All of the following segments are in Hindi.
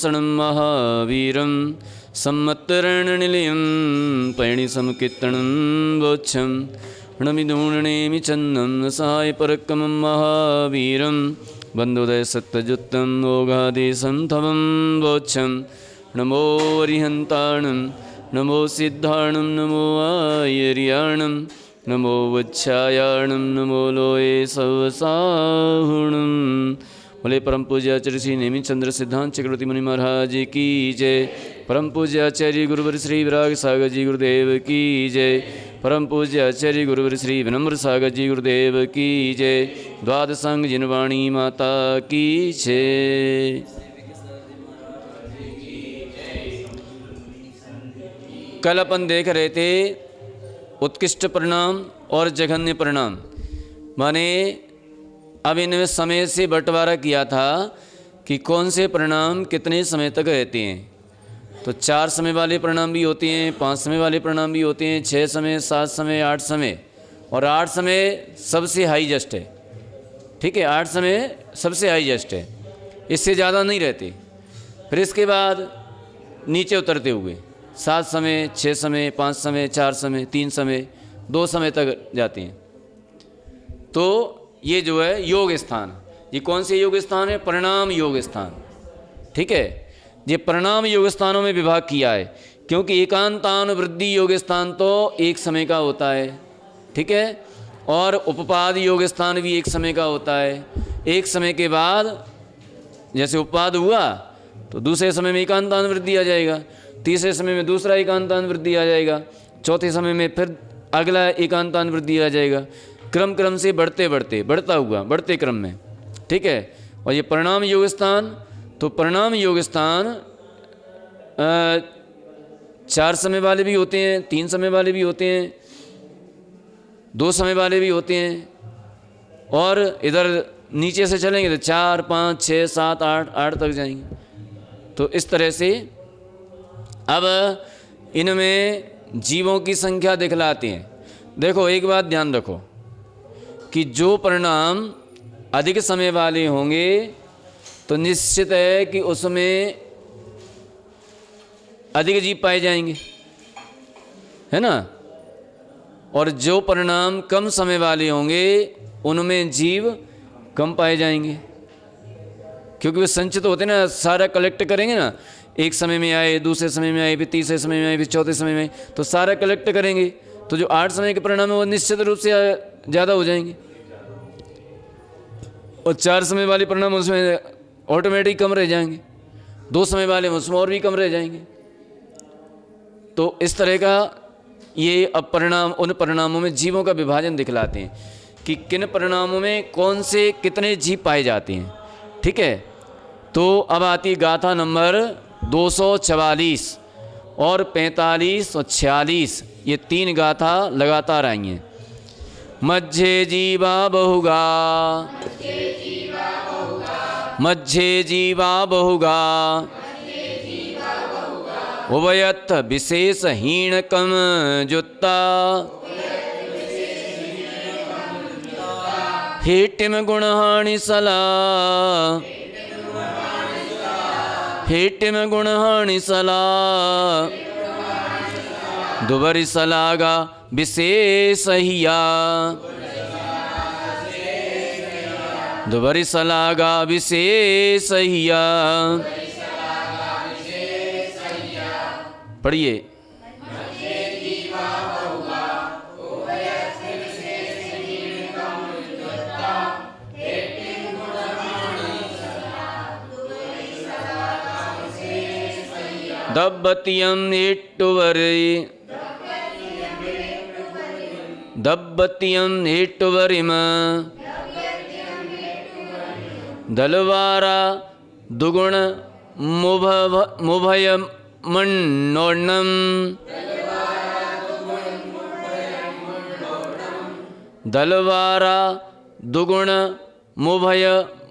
शरणं महावीरं सम्मत्तरणनिलयं पैणिसंकीर्तनं वोच्छं णमिदूर्णेमि चन्दं सहाय परक्रमं महावीरं बन्धुदय सत्यजुत्तं मोघादेशं तवं वोच्छं नमो अरिहन्ताणं नमो सिद्धाणं नमो आयर्याणं नमो वच्छायाणं नमो लोये सवसाहुणं। बोले परम पूज्य आचार्य श्री नेमिचंद्र चंद्र सिद्धांत चक्रवर्ती मुनि महाराज की जय। परम पूज्य आचार्य गुरुवर श्री विराग सागर जी गुरुदेव की जय। परम पूज्य आचार्य गुरुवर श्री विनम्र सागर जी गुरुदेव की जय। द्वादशांग जिनवाणी माता की जय। कल अपन देख रहे थे उत्कृष्ट परिणाम और जघन्य परिणाम, माने अब इनमें समय से बंटवारा किया था कि कौन से परिणाम कितने समय तक रहते हैं। तो 4 समय वाले परिणाम भी होते हैं, 5 समय वाले परिणाम भी होते हैं, 6 समय, 7 समय, 8 समय, और 8 समय सबसे हाईएस्ट है। ठीक है, 8 समय सबसे हाईएस्ट है, इससे ज़्यादा नहीं रहते। फिर इसके बाद नीचे उतरते हुए 7 समय, 6 समय, 5 समय, 4 समय, 3 समय, 2 समय तक जाते हैं। तो ये जो है योग स्थान, ये कौन से योग स्थान है? परिणाम योग स्थान। ठीक है, ये परिणाम योग स्थानों में विभाग किया है, क्योंकि एकांतान वृद्धि योग स्थान तो एक समय का होता है। ठीक है, और उपपाद योग स्थान भी एक समय का होता है। एक समय के बाद जैसे उपपाद हुआ तो दूसरे समय में एकांतान वृद्धि आ जाएगा, तीसरे समय में दूसरा एकांतान वृद्धि आ जाएगा, चौथे समय में फिर अगला एकांतान वृद्धि आ जाएगा, क्रम से बढ़ते क्रम में। ठीक है, और ये परिणाम योग स्थान, तो परिणाम योग स्थान 4 समय वाले भी होते हैं, 3 समय वाले भी होते हैं, 2 समय वाले भी होते हैं, और इधर नीचे से चलेंगे तो 4, 5, 6, 7, 8 तक जाएंगे। तो इस तरह से अब इनमें जीवों की संख्या दिखलाते हैं। देखो एक बात ध्यान रखो कि जो परिणाम अधिक समय वाले होंगे तो निश्चित है कि उसमें अधिक जीव पाए जाएंगे, है ना। और जो परिणाम कम समय वाले होंगे उनमें जीव कम पाए जाएंगे, क्योंकि वे संचित होते ना, सारा कलेक्ट करेंगे ना, एक समय में आए, दूसरे समय में आए, फिर तीसरे समय में आए, फिर चौथे समय में, तो सारा कलेक्ट करेंगे तो जो 8 समय के परिणाम है वो निश्चित रूप से ज़्यादा हो जाएंगे, और 4 समय वाले परिणाम उसमें ऑटोमेटिक कम रह जाएंगे, 2 समय वाले उसमें और भी कम रह जाएंगे। तो इस तरह का ये अब परिणाम उन परिणामों में जीवों का विभाजन दिखलाते हैं कि किन परिणामों में कौन से कितने जीव पाए जाते हैं। ठीक है, तो अब आती है गाथा नंबर 244 और 45 और 46, ये 3 गाथा लगातार आई हैं। मध्य जीवा बहुगा, मध्य जीवा बहुगा, उभयथ विशेषहीणकम जुत्ता, हेटिम गुणहानि सला, हेटिम गुणहानि सला, दुबरि सलागा विशेषहिया, दुबरि सलागा विशेषहिया। पढ़िए। दब्बतियम हेट्टुवरि, दब्बतियम हेट्टुवरिम, दलवारा दुगुण मुभय मन्नोर्णम, दलवारा दुगुण मुभय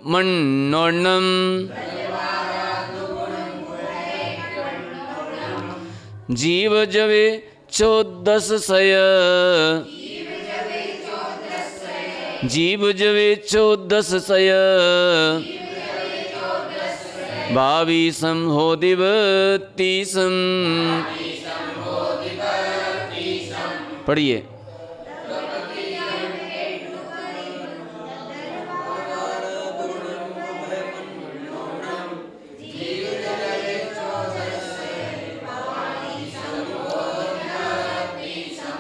मन्नोर्णम, जीव जवे 14 सय, जीव जवे 14 सय, भावीसं होदिवतीसं। पढ़िए।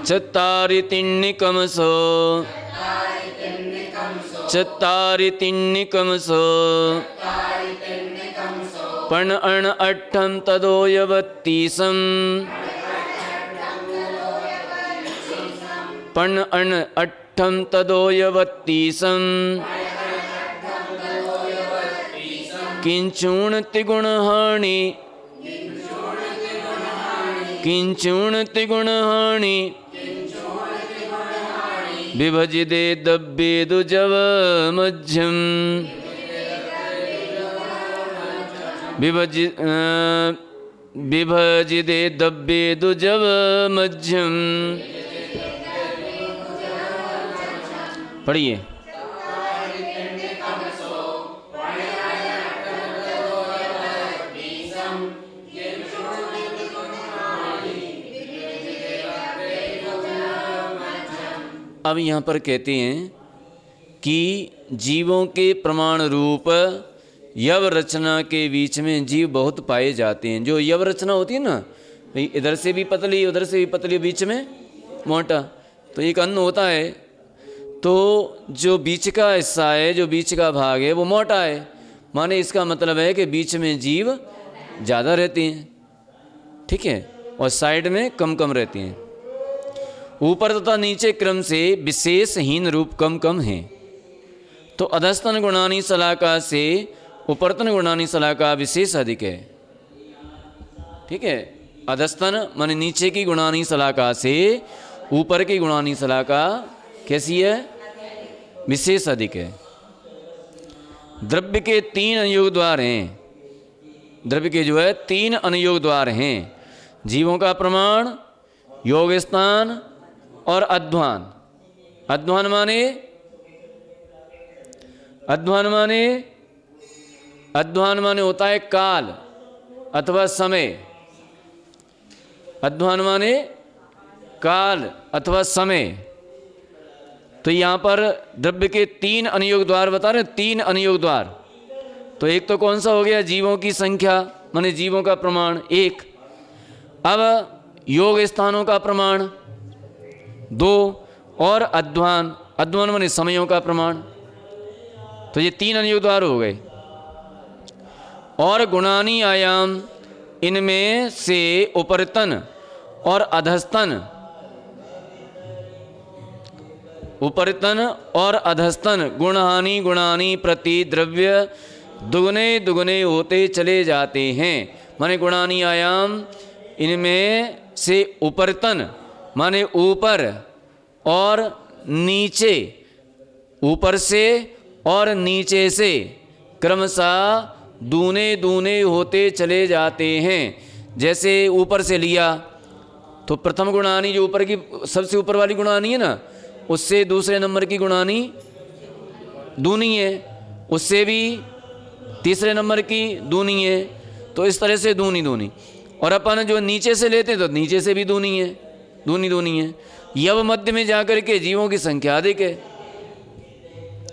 चत्तारि तिन्निकमसो, चत्तारि तिन्निकमसो, पण अण अट्ठं तदोयवत्तीसं, पण अण अट्ठं तदोयवत्तीसं। किंचूणतिगुणहानि, किंचूणतिगुणहानि, विभजिते दब्बेदुजवमध्यम्, विभजिते दब्बेदुजवमध्यम्। पढ़िए। अब यहाँ पर कहते हैं कि जीवों के प्रमाण रूप यव रचना के बीच में जीव बहुत पाए जाते हैं। जो यव रचना होती है ना, भाई इधर से भी पतली उधर से भी पतली, बीच में मोटा, तो एक अन्न होता है, तो जो बीच का हिस्सा है, जो बीच का भाग है वो मोटा है, माने इसका मतलब है कि बीच में जीव ज़्यादा रहते हैं, ठीक है, और साइड में कम कम रहते हैं। ऊपर तथा नीचे क्रम से विशेषहीन रूप कम कम हैं। तो अधस्तन गुणानी शलाका से उपरतन गुणानी शलाका विशेष अधिक है, ठीक है। अधस्तन माने नीचे की गुणानी शलाका से ऊपर की गुणानी शलाका कैसी है? विशेष अधिक है। द्रव्य के 3 अनुयोग द्वार हैं, द्रव्य के जो है 3 अनुयोग द्वार हैं। जीवों का प्रमाण, योग स्थान और अध्वान। अध्वान माने, अध्वान माने, अध्वान माने होता है काल अथवा समय। अध्वान माने काल अथवा समय। तो यहाँ पर द्रव्य के 3 अनुयोग द्वार बता रहे, 3 अनुयोग द्वार। तो एक तो कौन सा हो गया? जीवों की संख्या माने जीवों का प्रमाण 1। अब योग स्थानों का प्रमाण 2 और अध्वान, अध्वान माने समयों का प्रमाण। तो ये 3 अनुयोग द्वार हो गए। और गुणानी आयाम, इनमें से उपरतन और अधस्तन, उपरतन और अधस्तन गुणहानि गुणानी प्रति द्रव्य दुगने दुगने होते चले जाते हैं। माने गुणानी आयाम, इनमें से उपरतन माने ऊपर और नीचे, ऊपर से और नीचे से क्रमशः दूने दूने होते चले जाते हैं। जैसे ऊपर से लिया तो प्रथम गुणानी जो ऊपर की सबसे ऊपर वाली गुणानी है ना, उससे दूसरे नंबर की गुणानी दूनी है, उससे भी तीसरे नंबर की दूनी है। तो इस तरह से दूनी दूनी। और अपन जो नीचे से लेते हैं तो नीचे से भी दूनी है, दूनी दूनी है। यव मध्य में जाकर के जीवों की संख्या अधिक है,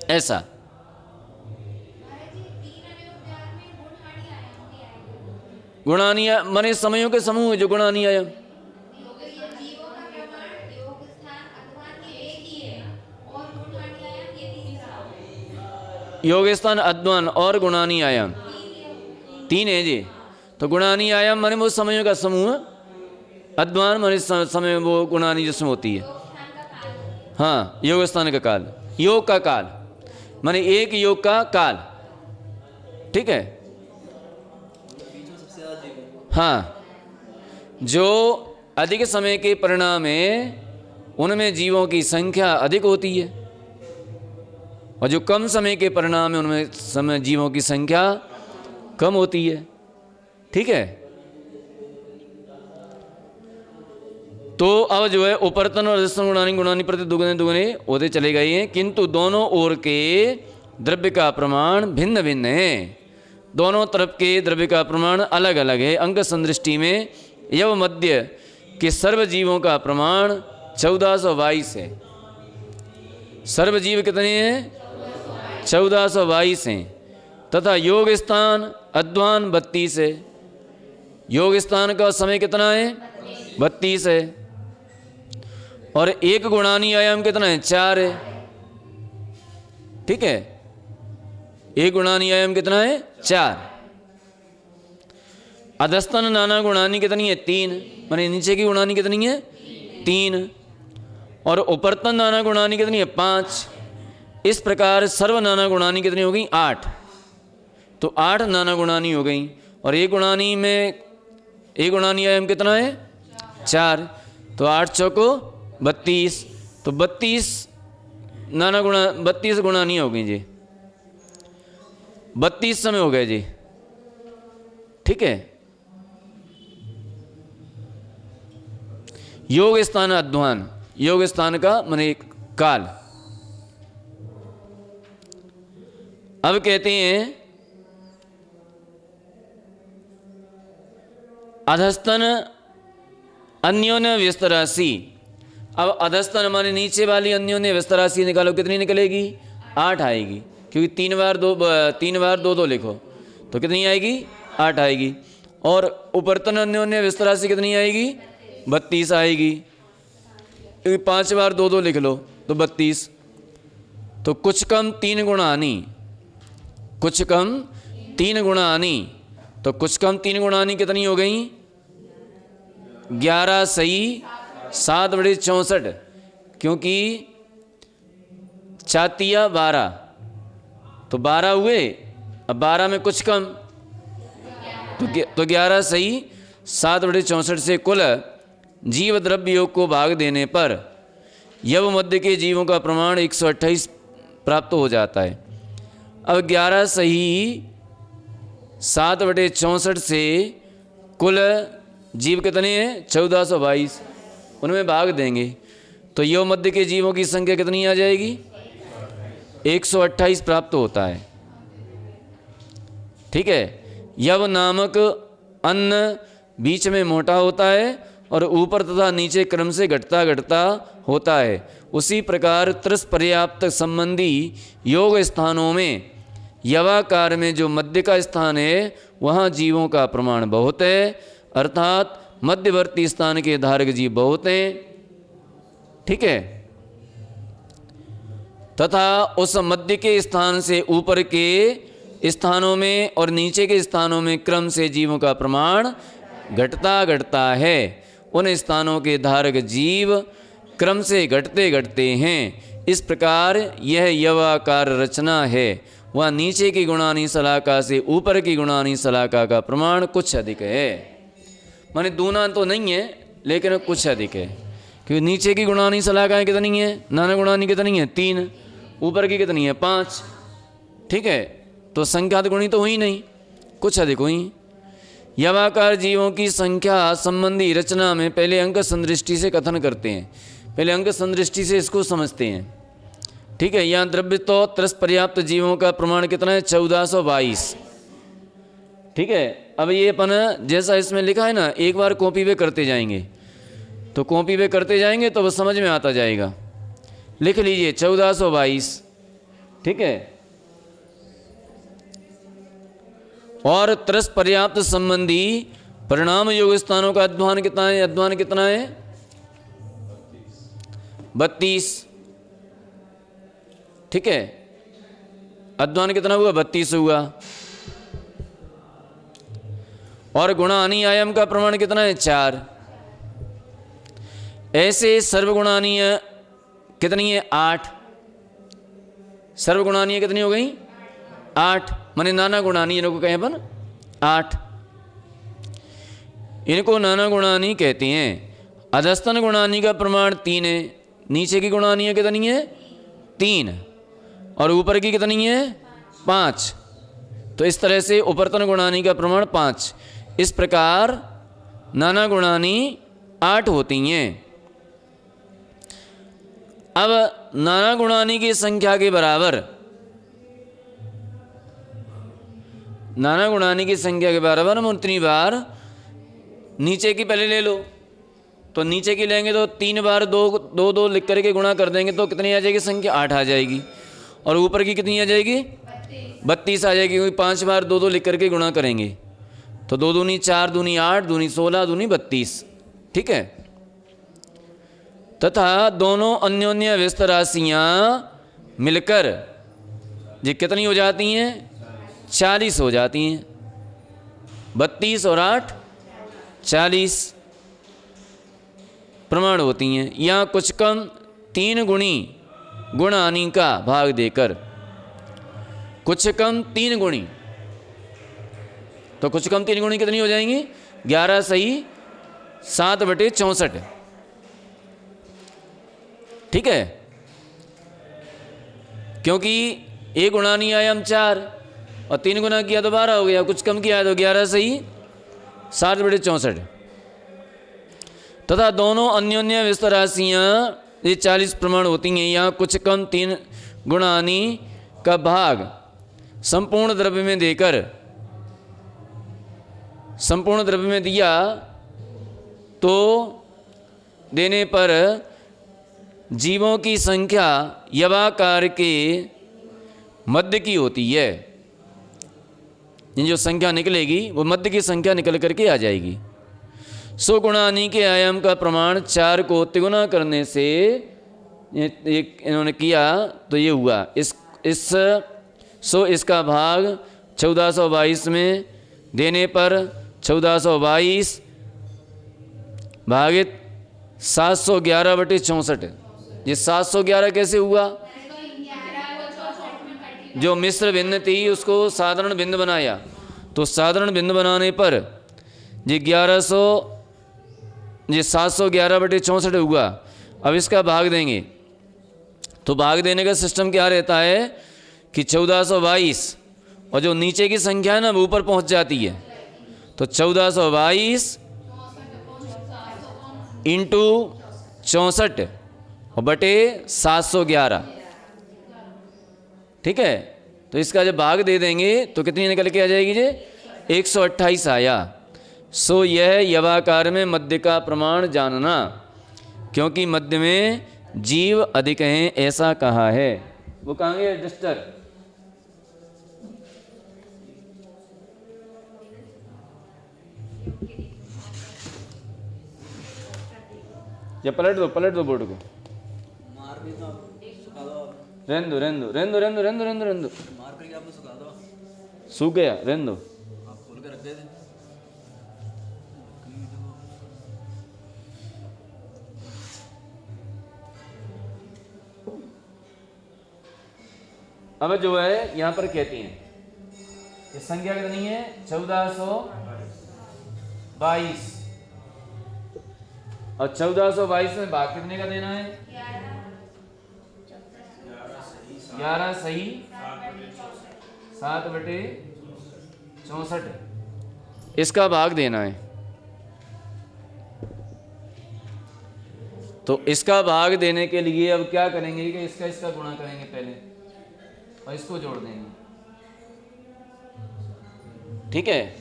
ऐसा। गुणानी माने समयों के समूह जो गुणानी आयाम। योग स्थान, अध्वान और गुणानी आयाम 3 है जी। तो गुणानी आयाम माने वो समयों का समूह, अध्वान माने समय वो गुणानी जिसमें होती है। हाँ, योग स्थान का काल, योग का काल माने एक योग का काल, ठीक है। हाँ, जो अधिक समय के परिणाम है उनमें जीवों की संख्या अधिक होती है, और जो कम समय के परिणाम है उनमें समय जीवों की संख्या कम होती है, ठीक है। तो अब जो है उपरतन और अधस्तन गुणानी गुणानी प्रति दुगने दुगने होते चले गए हैं, किंतु दोनों ओर के द्रव्य का प्रमाण भिन्न भिन्न है। दोनों तरफ के द्रव्य का प्रमाण अलग अलग है। अंक संदृष्टि में यव मध्य के सर्व जीवों का प्रमाण 1422 है। सर्व जीव कितने हैं? 1422 हैं। तथा योग स्थान अध्वान 32 है। योग स्थान का समय कितना है? 32 है। और एक गुणानी आयाम कितना है? 4 है। ठीक है, एक गुणानी आयाम कितना है? 4। अधस्तन नाना गुणानी कितनी है? 3। माने नीचे की गुणानी कितनी है? 3। और उपरतन नाना गुणानी कितनी है? 5। इस प्रकार सर्व नाना गुणानी कितनी हो गई? 8। तो 8 नाना गुणानी हो गई। और एक गुणानी में एक गुणानी आयाम कितना है? 4। तो 8 चौको 32। तो 32 गुणानी हो गई जी। 32 समय हो गए जी। ठीक है, योग स्थान अध्वान, योग स्थान का माने काल। अब कहते हैं अधस्तन अन्योन्य व्यस्त राशि। अब अधस्तन माने नीचे वाली अन्योन्य व्यस्त राशि निकालो, कितनी निकलेगी? 8 आएगी, क्योंकि 3 बार 2 लिखो तो कितनी आएगी? 8 आएगी। और उपरतन अन्योन्य व्यस्त राशि कितनी आएगी? 32 आएगी, क्योंकि 5 बार 2 लिख लो तो 32। तो कुछ कम 3 गुणानी, कुछ कम 3 गुणानी। तो कुछ कम 3 गुणानी कितनी हो गई? 11 सही 7/64, क्योंकि चातिया 12 तो 12 हुए। अब 12 में कुछ कम तो 11 सही 7/64 से कुल जीव द्रव्य योग को भाग देने पर यव मध्य के जीवों का प्रमाण 128 प्राप्त हो जाता है। अब 11 सही 7/64 से कुल जीव कितने हैं? 1422। उनमें भाग देंगे तो यव मध्य के जीवों की संख्या कितनी आ जाएगी? 128 प्राप्त होता है। ठीक है, यव नामक अन्न बीच में मोटा होता है और ऊपर तथा नीचे क्रम से घटता घटता होता है। उसी प्रकार त्रस पर्याप्त संबंधी योग स्थानों में यवाकार में जो मध्य का स्थान है वहाँ जीवों का प्रमाण बहुत है, अर्थात मध्यवर्ती स्थान के धारक जीव बहुत हैं। ठीक है, तथा उस मध्य के स्थान से ऊपर के स्थानों में और नीचे के स्थानों में क्रम से जीवों का प्रमाण घटता घटता है। उन स्थानों के धारक जीव क्रम से घटते घटते हैं। इस प्रकार यह यवाकार रचना है। वह नीचे की गुणानी शलाका से ऊपर की गुणानी शलाका का प्रमाण कुछ अधिक है। माने दूना तो नहीं है, लेकिन कुछ अधिक है, क्योंकि नीचे की गुणानी शलाकाएँ कितनी है? नाना गुणानी कितनी है? 3। ऊपर की कितनी है? 5। ठीक है, तो संख्यात गुणी तो हुई नहीं, कुछ अधिक हुई। यवाकार जीवों की संख्या संबंधी रचना में पहले अंक संदृष्टि से कथन करते हैं। पहले अंक संदृष्टि से इसको समझते हैं। ठीक है, यहाँ द्रव्य तो त्रस पर्याप्त जीवों का प्रमाण कितना है? 1422। ठीक है, अब ये अपन जैसा इसमें लिखा है ना, एक बार कॉपी पे करते जाएंगे तो कॉपी पे करते जाएंगे तो वो समझ में आता जाएगा। लिख लीजिए 1422। ठीक है, और त्रस पर्याप्त संबंधी परिणाम योग स्थानों का अध्वान कितना है? अध्वान कितना है? 32। ठीक है, अध्वान कितना हुआ? 32 हुआ। और गुणानी आयाम का प्रमाण कितना है? 4। ऐसे सर्वगुणानीय कितनी है? 8। सर्वगुणानीय कितनी हो गई? 8। माने नाना गुणानी इनको कहें अपन 8। इनको नाना गुणानी कहते हैं। अधस्तन गुणानी का प्रमाण 3 है। नीचे की गुणानी कितनी है? 3। और ऊपर की कितनी है? 5। तो इस तरह से उपरतन गुणानी का प्रमाण 5। इस प्रकार नाना गुणानी 8 होती हैं। अब नाना गुणानी की संख्या के बराबर नाना गुणानी की संख्या के बराबर हम उतनी बार नीचे की पहले ले लो। तो नीचे की लेंगे तो 3 बार 2 2 2 लिख करके गुणा कर देंगे तो कितनी आ जाएगी संख्या? 8 आ जाएगी। और ऊपर की कितनी आ जाएगी? 32 आ जाएगी, क्योंकि 5 बार 2 2 लिख करके गुणा करेंगे। तो 2 दूनी 4, दूनी 8, दूनी 16, दूनी 32। ठीक है। तथा दोनों अन्योन्य व्यस्त राशियाँ मिलकर ये कितनी हो जाती हैं? 40 हो जाती हैं। 32 और 8 40 प्रमाण होती हैं। यहाँ कुछ कम 3 गुणी गुण आनी का भाग देकर, कुछ कम 3 गुणी, तो कुछ कम 3 गुणी कितनी हो जाएंगी? 11 सही 7/64। ठीक है, क्योंकि 1 गुणानी आया हम 4 और 3 गुना किया तो 12 हो गया, कुछ कम किया तो 11 सही 7/64। तथा दोनों अन्योन्य व्यस्त राशियाँ ये 40 प्रमाण होती हैं। यहाँ कुछ कम 3 गुणानी का भाग संपूर्ण द्रव्य में देकर, संपूर्ण द्रव्य में दिया तो देने पर जीवों की संख्या यवाकार के मध्य की होती है। ये जो संख्या निकलेगी वो मध्य की संख्या निकल करके आ जाएगी। सो गुणानी के आयाम का प्रमाण 4 को तिगुना करने से इन्होंने किया तो ये हुआ। इसका भाग 1422 में देने पर 1422 भागित 711/64। ये 711 कैसे हुआ? जो मिश्र भिन्न थी उसको साधारण भिन्न बनाया, तो साधारण भिन्न बनाने पर ये 711/64 हुआ। अब इसका भाग देंगे तो भाग देने का सिस्टम क्या रहता है कि 1422 और जो नीचे की संख्या है ना वो ऊपर पहुंच जाती है। तो 1422 इंटू 64 और बटे 711। ठीक है, तो इसका जब भाग दे देंगे तो कितनी निकल के आ जाएगी? जे 128 आया। सो यह यवाकार में मध्य का प्रमाण जानना, क्योंकि मध्य में जीव अधिक हैं ऐसा कहा है। वो कहेंगे रजिस्टर। या पलट दो बोर्ड को। रेंदो सूख गया, रेंदो। अब जो है यहां पर कहती हैं ये संख्या कितनी है? 1422 और 1422 में भाग कितने का देना है? 11 सही 7/64। इसका भाग देना है। तो इसका भाग देने के लिए अब क्या करेंगे कि इसका गुणा करेंगे पहले और इसको जोड़ देंगे। ठीक है,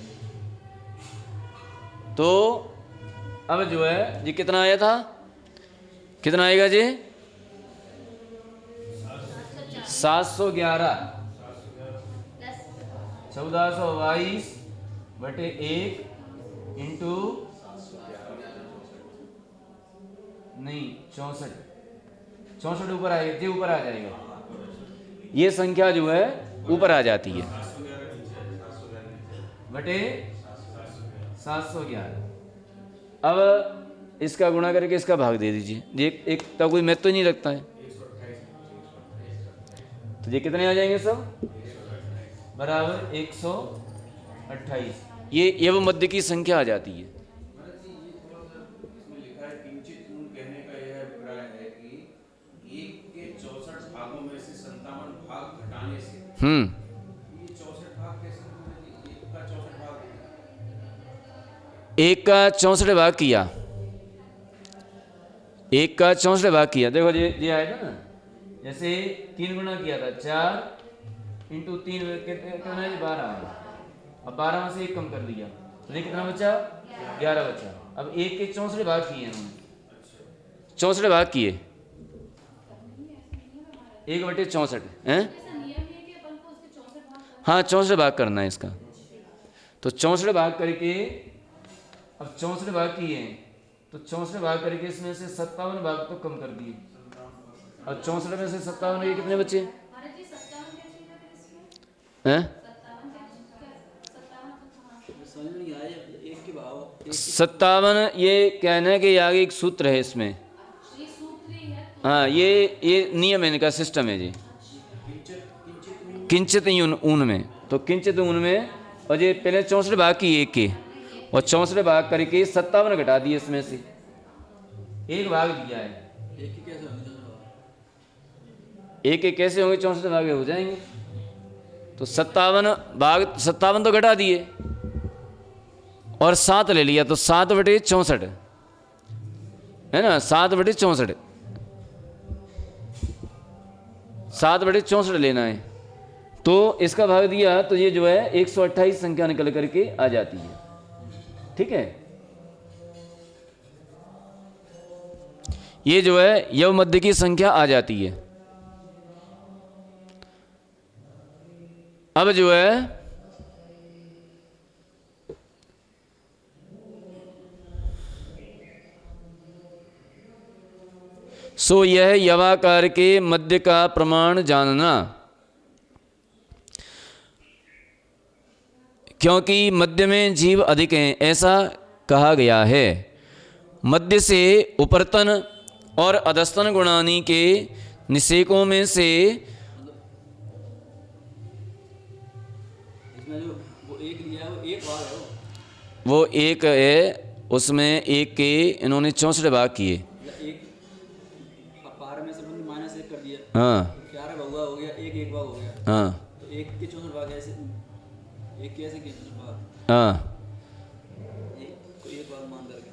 तो अब जो है जी कितना आया था? कितना आएगा जी? 711 1422/1 इंटू नहीं 64 ऊपर आएगा जी, ऊपर आ जाएगा। ये संख्या जो है ऊपर आ जाती है बटे 711। अब इसका गुणा करके इसका भाग दे दीजिए। ये एक का कोई महत्व तो नहीं रखता है। तो ये कितने आ जाएंगे सब? बराबर 128। ये वो मध्य की संख्या आ जाती है। एक का 64 भाग किया, एक का 64 भाग किया। देखो ये आएगा ना, जैसे 3 गुना किया था 4 इंटू 3 कितना है? 12 आया। अब 12 में से 1 कम कर दिया तो ये कितना बचा? 11 बचा। अब 1 के 64 भाग किए इन्होंने, 64 भाग किए, 1/64 हैं। हाँ 64 भाग करना है इसका, तो 64 भाग करके, अब 64 भाग किए तो 64 भाग करके इसमें से 57 भाग तो कम कर दिए, और 64 में से 57 ये कितने बचे हैं? 57। ये कहना है कि आगे एक सूत्र है इसमें, हाँ ये नियम है इनका, सिस्टम है जी। किंचित ऊन में, तो किंचित ऊन में, और ये पहले 64 भाग की 1 के, और 64 भाग करके 57 घटा दिए, इसमें से 1 भाग दिया है। 1 के कैसे होंगे? 64 भाग हो जाएंगे, तो 57 भाग 57 तो घटा दिए और 7 ले लिया, तो 7/64 है ना, 7/64, 7/64 लेना है। तो इसका भाग दिया तो ये जो है 128 संख्या निकल करके आ जाती है। ठीक है, ये जो है यव मध्य की संख्या आ जाती है। अब जो है सो यह यवाकार के मध्य का प्रमाण जानना, क्योंकि मध्य में जीव अधिक हैं ऐसा कहा गया है। मध्य से उपरतन और अधस्तन गुणानी के निषेकों में से वो एक है, उसमें 1 के इन्होंने 64 भाग किए। हाँ 11 भगवा हो गया, 1 भाग हो गया। हाँ तो 1 के 64 भाग ऐसे, 1 के ऐसे 64 भाग, हाँ, कोई 1 भाग मान करके।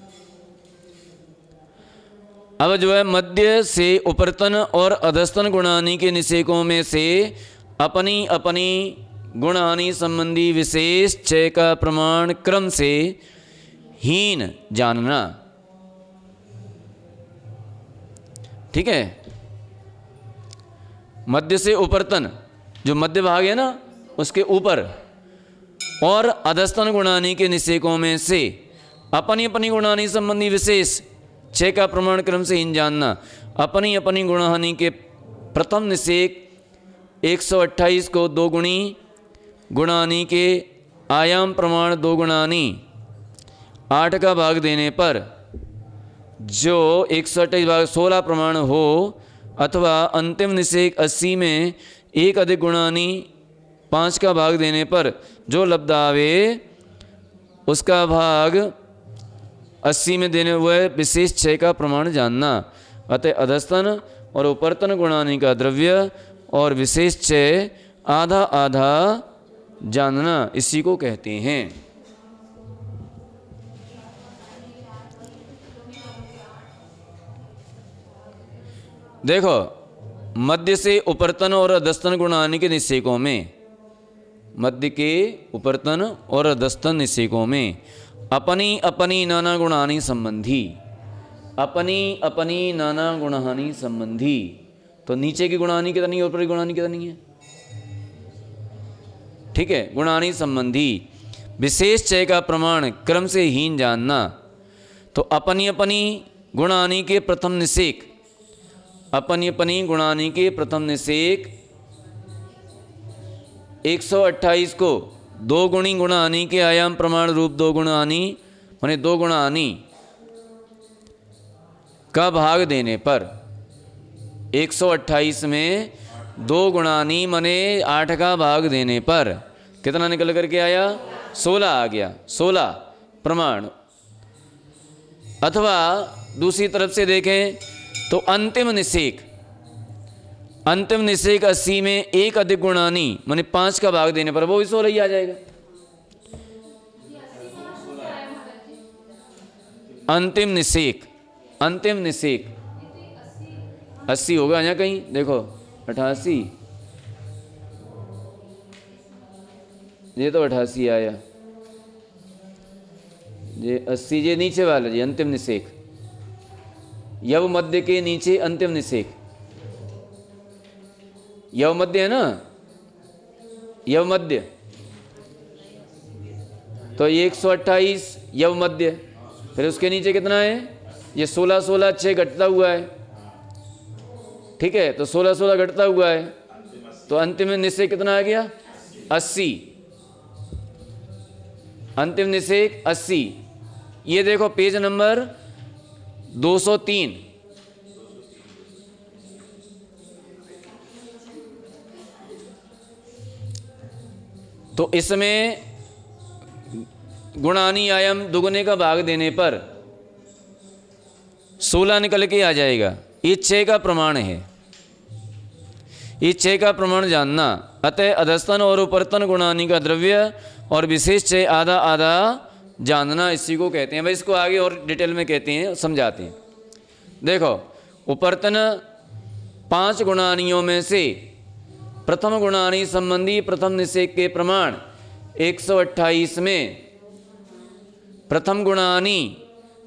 अब जो है मध्य से उपरतन और अधस्तन गुणानी के निषेकों में से अपनी अपनी गुणानी संबंधी विशेष चय का प्रमाण क्रम से हीन जानना। ठीक है, मध्य से उपरतन जो मध्य भाग है ना उसके ऊपर, और अधस्तन गुणानी के निषेकों में से अपनी अपनी गुणानी संबंधी विशेष छः का प्रमाण क्रम से हीन जानना। अपनी अपनी गुणानी के प्रथम निषेक 128 को 2 गुणी गुणानी के आयाम प्रमाण 2 गुणानी 8 का भाग देने पर जो 128 भाग 16 प्रमाण हो, अथवा अंतिम निषेक 80 में 1 अधिक गुणानी 5 का भाग देने पर जो लब्ध आवे उसका भाग 80 में देने हुए विशेष 6 का प्रमाण जानना। अतः अधस्तन और उपरतन गुणानी का द्रव्य और विशेष 6 आधा आधा जानना, इसी को कहते हैं। देखो, मध्य से उपरतन और अधस्तन गुणानी के निषेकों में, मध्य के उपरतन और अधस्तन निषेकों में अपनी अपनी नाना गुणानी संबंधी, अपनी अपनी नाना गुणानी संबंधी, तो नीचे की गुणानी कितनी है, ऊपर की गुणानी कितनी है? ठीक है, गुणानी संबंधी विशेष चय का प्रमाण क्रम से हीन जानना। तो अपनी अपनी गुणानी के प्रथम निषेक, अपनी अपनी गुणानी के प्रथम निषेक 128 को 2 गुणी गुणानी के आयाम प्रमाण रूप 2 गुणानी माने 2 गुणानी का भाग देने पर 128 में 2 गुणानी माने 8 का भाग देने पर कितना निकल करके आया? 16 आ गया, 16 प्रमाण। अथवा दूसरी तरफ से देखें तो अंतिम निषेक, अंतिम निषेक 80 में 1 अधिक गुणानी माने 5 का भाग देने पर वो भी 16 ही आ जाएगा। अंतिम निषेक, अंतिम निषेक 80 होगा यहाँ कहीं, देखो 88, ये तो 88 आया, ये 80, ये नीचे वाला जी अंतिम निषेक, यव मध्य के नीचे अंतिम निषेक, यव मध्य है ना, यव मध्य, तो ये 128 यव मध्य, फिर उसके नीचे कितना है, ये 16 16 6 घटता हुआ है, ठीक है, तो 16 16 घटता हुआ है, तो अंतिम निषेक कितना आ गया 80, अंतिम निषेक 80। ये देखो पेज नंबर 203, तो इसमें गुणानी आयाम दुगुने का भाग देने पर 16 निकल के आ जाएगा। ये 6 का प्रमाण है, ये 6 का प्रमाण जानना। अतः अधस्तन और उपरतन गुणानी का द्रव्य और विशेष 6 आधा आधा जानना, इसी को कहते हैं। भाई इसको आगे और डिटेल में कहते हैं, समझाते हैं। देखो उपरतन 5 गुणानियों में से प्रथम गुणानी संबंधी प्रथम निषेक के प्रमाण 128 में प्रथम गुणानी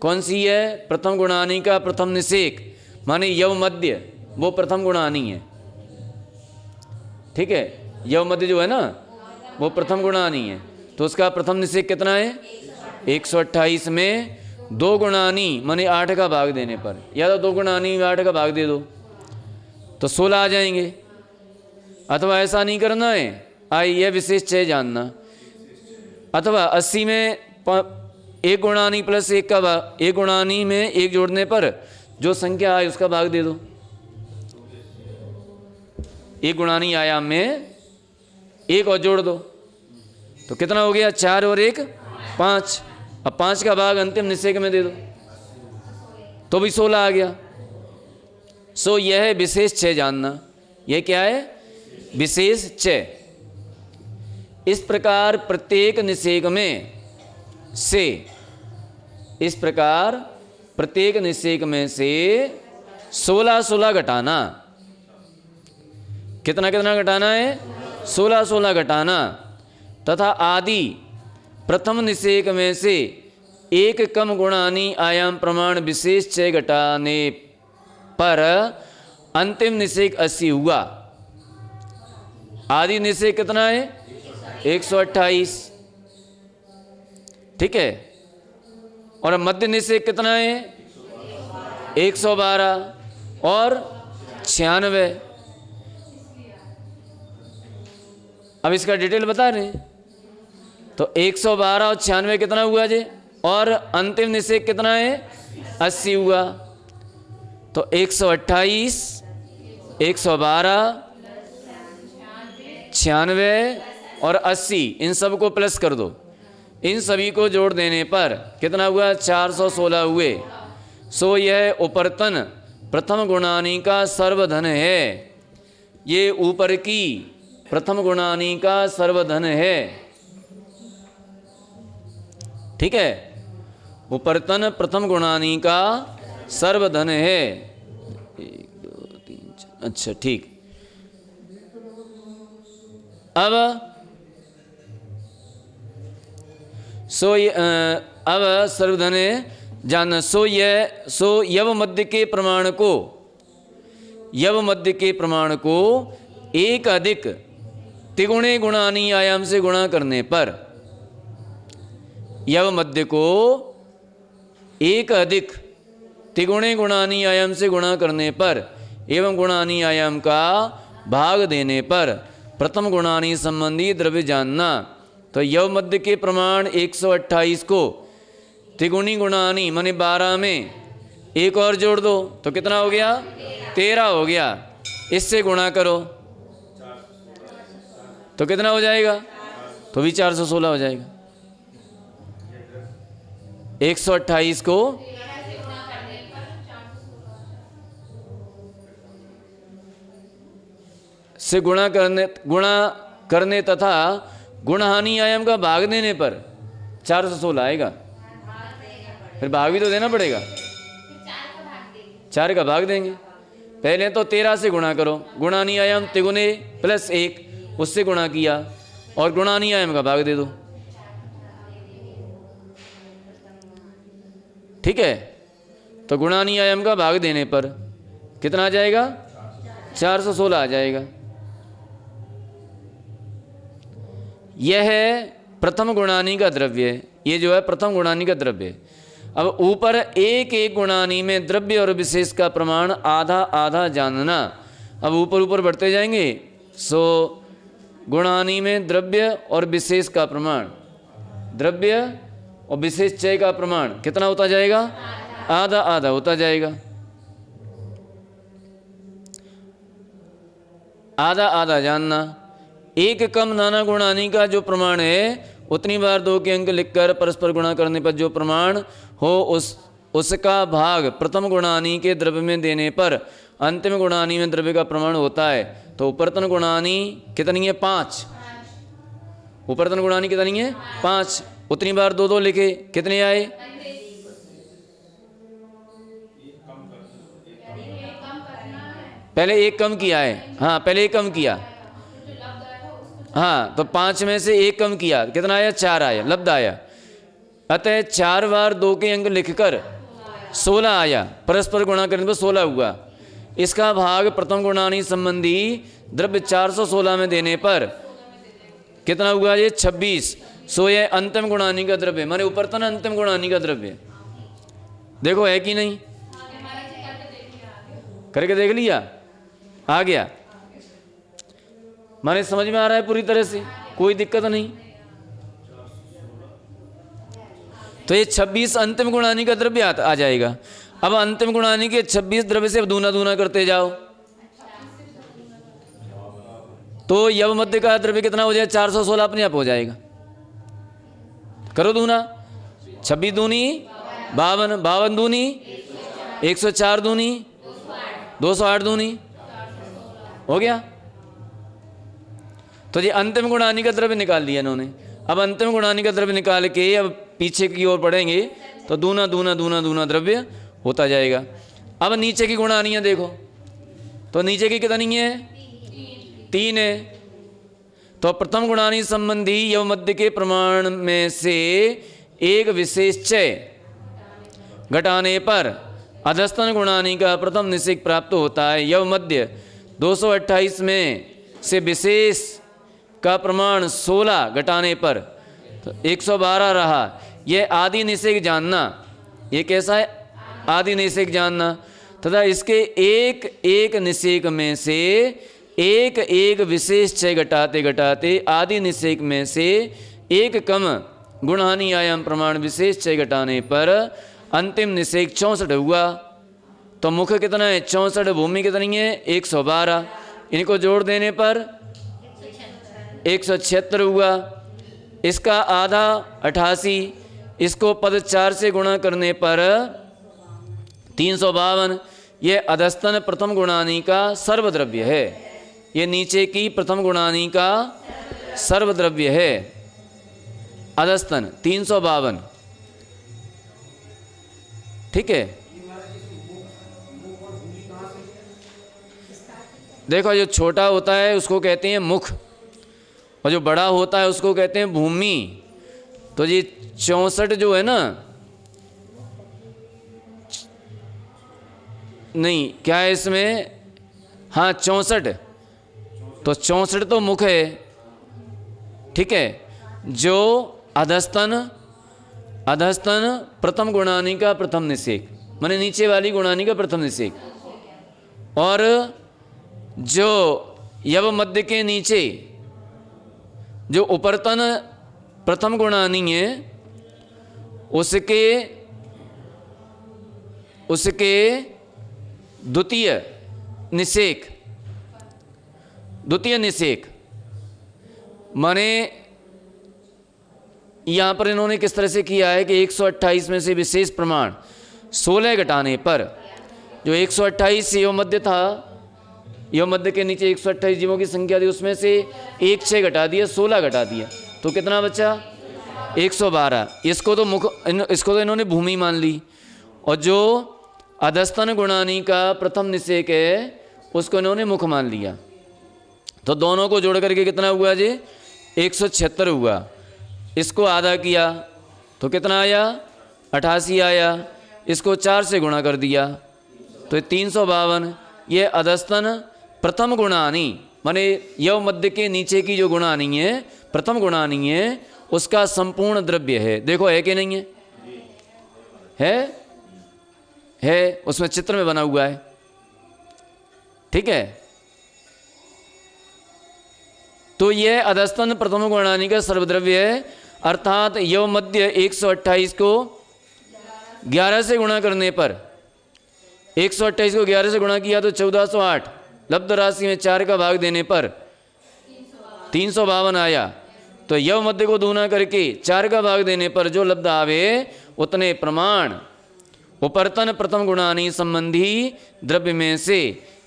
कौन सी है, प्रथम गुणानी का प्रथम निषेक माने यव मध्य, वो प्रथम गुणानी है, ठीक है, यव मध्य जो है ना वो प्रथम गुणानी है, तो उसका प्रथम निषेक कितना है 128 में 2 गुणानी माने 8 का भाग देने पर, या तो 2 गुणानी में 8 का भाग दे दो तो 16 आ जाएंगे, अथवा ऐसा नहीं करना है, यह विशेष 6 जानना, अथवा 80 में 1 गुणानी प्लस 1 का भाग, 1 गुणानी में 1 जोड़ने पर जो संख्या आए उसका भाग दे दो। 1 गुणानी आयाम में 1 और जोड़ दो तो कितना हो गया 4 और 1 5, अब 5 का भाग अंतिम निषेक में दे दो तो भी 16 आ गया। सो यह है विशेष 6 जानना, यह क्या है विशेष 6। इस प्रकार प्रत्येक निषेक में से, इस प्रकार प्रत्येक निषेक में से 16 16 घटाना, कितना कितना घटाना है 16 16 घटाना, तथा आदि प्रथम निषेक में से एक कम गुणानी आयाम प्रमाण विशेष 6 घटाने पर अंतिम निषेक 80 हुआ। आदि निषेक कितना है 128, ठीक है, और मध्य निषेक कितना है 112 और 96। अब इसका डिटेल बता रहे हैं, तो 112 और 96 कितना हुआ जी, और अंतिम निषेक कितना है 80 हुआ, तो 128 112 96 और 80 इन सब को प्लस कर दो, इन सभी को जोड़ देने पर कितना हुआ 416 हुए। सो यह उपरतन प्रथम गुणानी का सर्वधन है, ये ऊपर की प्रथम गुणानी का सर्वधन है, ठीक है, उपरतन प्रथम गुणानी का सर्वधन है। 1 2 3 4, अच्छा ठीक। अब अब सर्वधन जानना। सो यव मध्य के प्रमाण को, यव मध्य के प्रमाण को एक अधिक तिगुणे गुणानी आयाम से गुणा करने पर, यव मध्य को एक अधिक तिगुणे गुणानी आयाम से गुणा करने पर एवं गुणानी आयाम का भाग देने पर प्रथम गुणानी संबंधी द्रव्य जानना। तो यव मध्य के प्रमाण 128 को त्रिगुणी गुणानी माने 12 में एक और जोड़ दो तो कितना हो गया 13 हो गया, इससे गुणा करो तो कितना हो जाएगा, तो भी 416 हो जाएगा। 128 को से गुणा करने तथा गुणहानि आयाम का भाग देने पर 416 आएगा। फिर भाग भी तो देना पड़ेगा, 4 का भाग देंगे। पहले तो 13 से गुणा करो, गुणानी आयाम तिगुने प्लस 1 उससे गुणा किया और गुणानी आयम का भाग दे दो। ठीक है, तो गुणानी आयम का भाग देने पर कितना आ जाएगा? 416 आ जाएगा। यह है प्रथम गुणानी का द्रव्य, ये जो है प्रथम गुणानी का द्रव्य। अब ऊपर एक एक गुणानी में द्रव्य और विशेष का प्रमाण आधा आधा जानना। अब ऊपर ऊपर बढ़ते जाएंगे। सो गुणानी में द्रव्य और विशेष का प्रमाण, द्रव्य और विशेष चय का प्रमाण कितना होता जाएगा? आधा आधा होता जाएगा। आधा आधा जानना। एक कम नाना गुणानी का जो प्रमाण है उतनी बार 2 के अंक लिखकर परस्पर गुणा करने पर जो प्रमाण हो उसका भाग प्रथम गुणानी के द्रव्य में देने पर अंतिम गुणानी में द्रव्य का प्रमाण होता है। तो उपरतन गुणानी कितनी है? 5। उपरतन गुणानी कितनी है? 5। उतनी बार 2 2 लिखे, कितने आए? पहले एक कम किया है। हाँ, पहले एक कम किया। हाँ, तो 5 में से एक कम किया, कितना आया? 4 आया, लब्ध आया। अतः 4 बार 2 के अंक लिखकर 16 आया, परस्पर गुणा करने पर 16 हुआ। इसका भाग प्रथम गुणानी संबंधी द्रव्य 416 में देने पर कितना हुआ? ये 26। सो ये अंतिम गुणानी का द्रव्य, माने उपरतन अंतिम गुणानी का द्रव्य। देखो है कि नहीं? करके देख लिया, आ गया। माने समझ में आ रहा है पूरी तरह से, कोई दिक्कत नहीं। तो ये 26 अंतिम गुणानी का द्रव्य आ जाएगा। अब अंतिम गुणानी के 26 द्रव्य से दूना दूना करते जाओ तो यव मध्य का द्रव्य कितना हो जाए? 416 अपने आप हो जाएगा। करो दूना। 26 दूनी 52, 52 दूनी 104, दूनी 208, दूनी हो गया। तो ये अंतिम गुणानी का द्रव्य निकाल लिया इन्होंने। अब अंतिम गुणानी का द्रव्य निकाल के अब पीछे की ओर बढ़ेंगे तो दूना दूना दूना दूना द्रव्य होता जाएगा। अब नीचे की गुणानियाँ देखो, तो नीचे की कितनी है? 3 है। तो प्रथम गुणानी संबंधी यव मध्य के प्रमाण में से एक विशेष चय घटाने पर अधस्तन गुणानी का प्रथम निषेध प्राप्त होता है। यव मध्य 228 में से विशेष का प्रमाण 16 घटाने पर तो 112 रहा। यह आदि निषेध जानना। ये कैसा है? आदि निषेध जानना। तथा इसके एक एक निषेध में से एक एक विशेष चय घटाते घटाते आदि निषेध में से एक कम गुणानी आयाम प्रमाण विशेष चय घटाने पर अंतिम निषेध 64 हुआ। तो मुख कितना है? 64। भूमि कितनी है? 112। इनको जोड़ देने पर 176 हुआ। इसका आधा 88। इसको पद 4 से गुणा करने पर 352। यह अधस्तन प्रथम गुणानी का सर्वद्रव्य है। ये नीचे की प्रथम गुणानी का सर्वद्रव्य है। अधस्तन 352। ठीक है। देखो, जो छोटा होता है उसको कहते हैं मुख और जो बड़ा होता है उसको कहते हैं भूमि। तो ये 64 जो है ना, नहीं क्या है इसमें? हाँ 64। तो 64 तो मुख है। ठीक है। जो अधस्तन प्रथम गुणानी का प्रथम निषेध, माने नीचे वाली गुणानी का प्रथम निषेध, और जो यव मध्य के नीचे जो उपरतन प्रथम गुणानी है उसके द्वितीय निषेक माने यहाँ पर इन्होंने किस तरह से किया है कि 128 में से विशेष प्रमाण 16 घटाने पर जो 128 यव मध्य था, यव मध्य के नीचे 128 जीवों की संख्या थी, उसमें से 1 6 घटा दिया, 16 घटा दिया, तो कितना बचा? 112। इसको तो इन्होंने भूमि मान ली। और जो अधस्तन गुणानी का प्रथम निषेक है उसको इन्होंने मुख मान लिया। तो दोनों को जोड़ करके कितना हुआ जी? 176 हुआ, इसको आधा किया तो कितना आया 88 आया, इसको 4 से गुणा कर दिया तो ये 352। ये अधस्तन प्रथम गुणानी माने यव मध्य के नीचे की जो गुणानी है प्रथम गुणानी है उसका संपूर्ण द्रव्य है। देखो है कि नहीं है? है उसमें चित्र में बना हुआ है, ठीक है। तो यह अधस्तन प्रथम गुणानी का सर्वद्रव्य है, अर्थात यव मध्य 128 को 11 से गुणा करने पर 128 को 11 से गुणा किया तो 1408, लब्ध राशि में 4 का भाग देने पर 352 आया। तो यव मध्य को दूना करके 4 का भाग देने पर जो लब्ध आवे उतने प्रमाण उपरतन प्रथम गुणानी संबंधी द्रव्य में से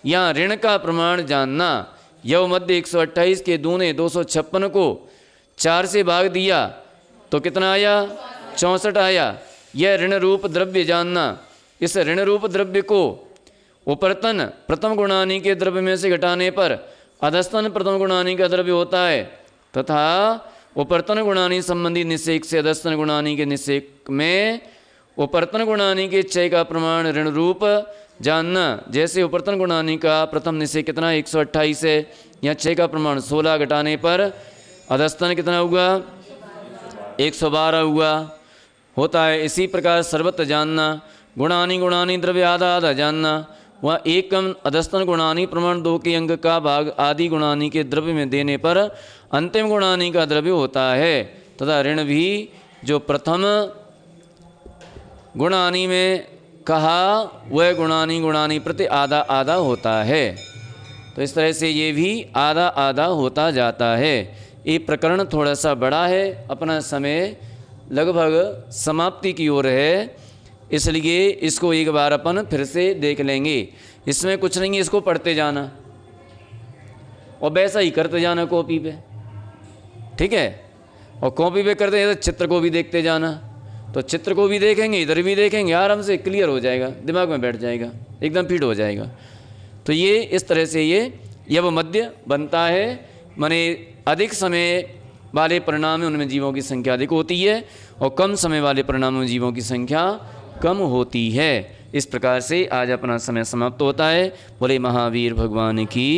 या ऋण का प्रमाण जानना। यव मध्य 128 के दूने 256 को 4 से भाग दिया तो कितना आया 64 आया। यह ऋण रूप द्रव्य जानना। इस ऋण रूप द्रव्य को उपरतन प्रथम गुणानी के द्रव्य में से घटाने पर अधस्तन प्रथम गुणानी का द्रव्य होता है तथा उपरतन गुणानी संबंधी निषेक से अधस्तन गुणानी के निषेक में उपरतन गुणानी के चय का प्रमाण ऋण रूप जानना। जैसे उपरतन गुणानी का प्रथम निषेक कितना 128 है, यहाँ चय का प्रमाण 16 घटाने पर अधस्तन कितना हुआ 112 हुआ होता है। इसी प्रकार सर्वत्र जानना। गुणानी गुणानी द्रव्य आधा आधा जानना। वह एकम अधस्तन गुणानी प्रमाण 2 के अंक का भाग आदि गुणानी के द्रव्य में देने पर अंतिम गुणानी का द्रव्य होता है तथा ऋण भी जो प्रथम गुणानी में कहा वह गुणानी गुणानी प्रति आधा आधा होता है। तो इस तरह से ये भी आधा आधा होता जाता है। ये प्रकरण थोड़ा सा बड़ा है, अपना समय लगभग समाप्ति की ओर है, इसलिए इसको एक बार अपन फिर से देख लेंगे। इसमें कुछ नहीं है, इसको पढ़ते जाना और वैसा ही करते जाना कॉपी पे, ठीक है। और कॉपी पे करते हैं तो चित्र को भी देखते जाना, तो चित्र को भी देखेंगे इधर भी देखेंगे, आराम से क्लियर हो जाएगा, दिमाग में बैठ जाएगा, एकदम फिट हो जाएगा। तो ये इस तरह से ये यव मध्य बनता है, माने अधिक समय वाले परिणाम में उनमें जीवों की संख्या अधिक होती है और कम समय वाले परिणामों में जीवों की संख्या कम होती है। इस प्रकार से आज अपना समय समाप्त होता है। बोले महावीर भगवान की